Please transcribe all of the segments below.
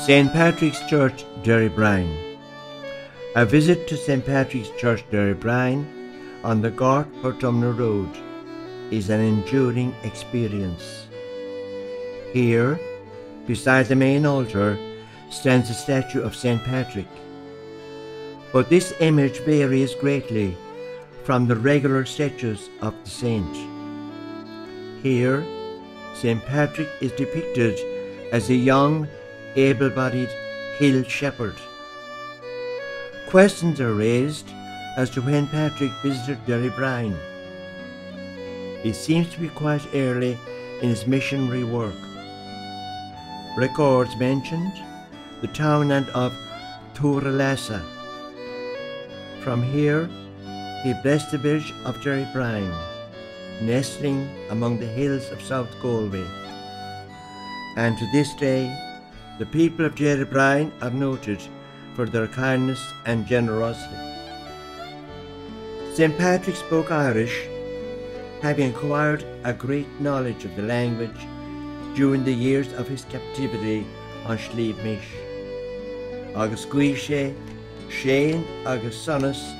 St. Patrick's Church, Derrybrien. A visit to St. Patrick's Church, Derrybrien, on the Gort Portumna Road, is an enduring experience. Here, beside the main altar, stands a statue of St. Patrick. But this image varies greatly from the regular statues of the saint. Here, St. Patrick is depicted as a young, able-bodied hill shepherd. Questions are raised as to when Patrick visited Derrybrien. It seems to be quite early in his missionary work. Records mentioned the townland of Turalassa. From here, he blessed the village of Derrybrien, nestling among the hills of South Galway. And to this day, the people of Derrybrien are noted for their kindness and generosity. St. Patrick spoke Irish, having acquired a great knowledge of the language during the years of his captivity on Slieve Mish. Agus Guishe, Shane agus Sonus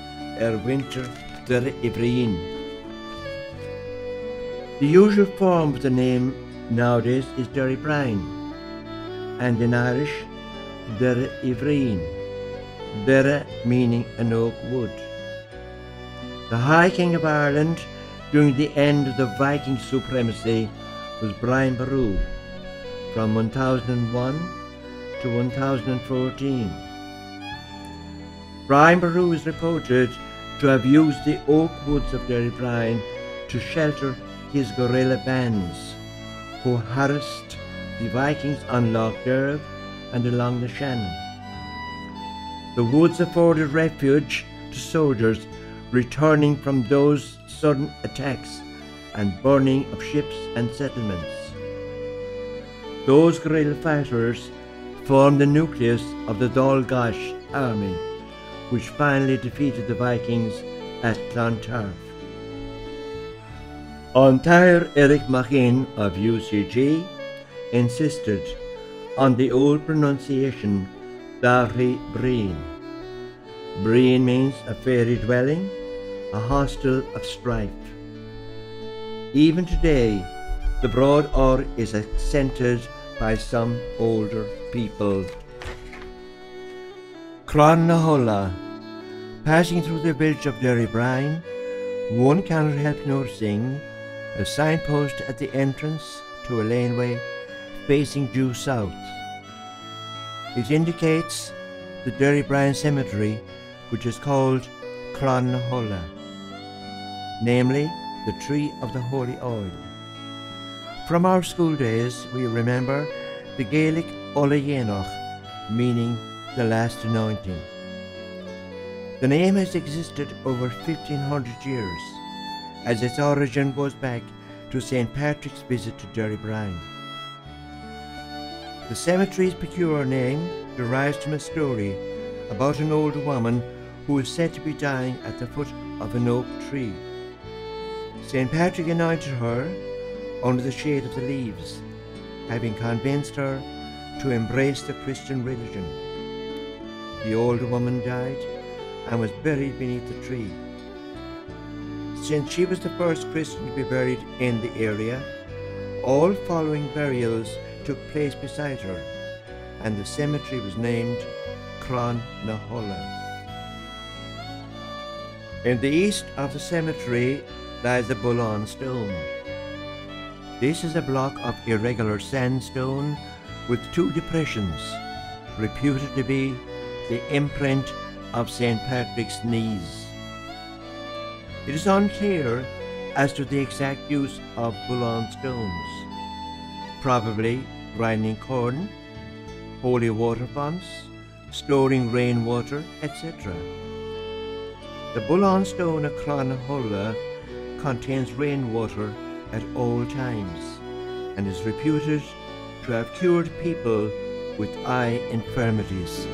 winter Derrybrien. The usual form of the name nowadays is Derrybrien, and in Irish, Derrybrien, Derry meaning an oak wood. The High King of Ireland during the end of the Viking supremacy was Brian Boru from 1001 to 1014. Brian Boru is reported to have used the oak woods of Derrybrien to shelter his guerrilla bands, who harassed the Vikings on Lough Derg and along the Shannon. The woods afforded refuge to soldiers returning from those sudden attacks and burning of ships and settlements. Those guerrilla fighters formed the nucleus of the Dalgash army, which finally defeated the Vikings at Clontarf. Antair Eric Machin of UCG insisted on the old pronunciation Derrybrien. Brien means a fairy dwelling, a hostel of strife. Even today, the broad R is accented by some older people. Crann. Passing through the village of Derrybrien, one cannot help noticing a signpost at the entrance to a laneway facing due south. It indicates the Derrybrien cemetery, which is called Crann, namely the tree of the holy oil. From our school days, we remember the Gaelic Ola, meaning the last anointing. The name has existed over 1500 years, as its origin goes back to St. Patrick's visit to Derrybrien. The cemetery's peculiar name derives from a story about an old woman who is said to be dying at the foot of an oak tree. St. Patrick anointed her under the shade of the leaves, having convinced her to embrace the Christian religion. The old woman died and was buried beneath the tree. Since she was the first Christian to be buried in the area, all following burials took place beside her, and the cemetery was named Crann. In the east of the cemetery lies the Bullan Stone. This is a block of irregular sandstone with two depressions, reputed to be the imprint of St. Patrick's knees. It is unclear as to the exact use of Bullan stones, probably grinding corn, holy water fonts, storing rainwater, etc. The Bullan stone at Crann contains rainwater at all times and is reputed to have cured people with eye infirmities.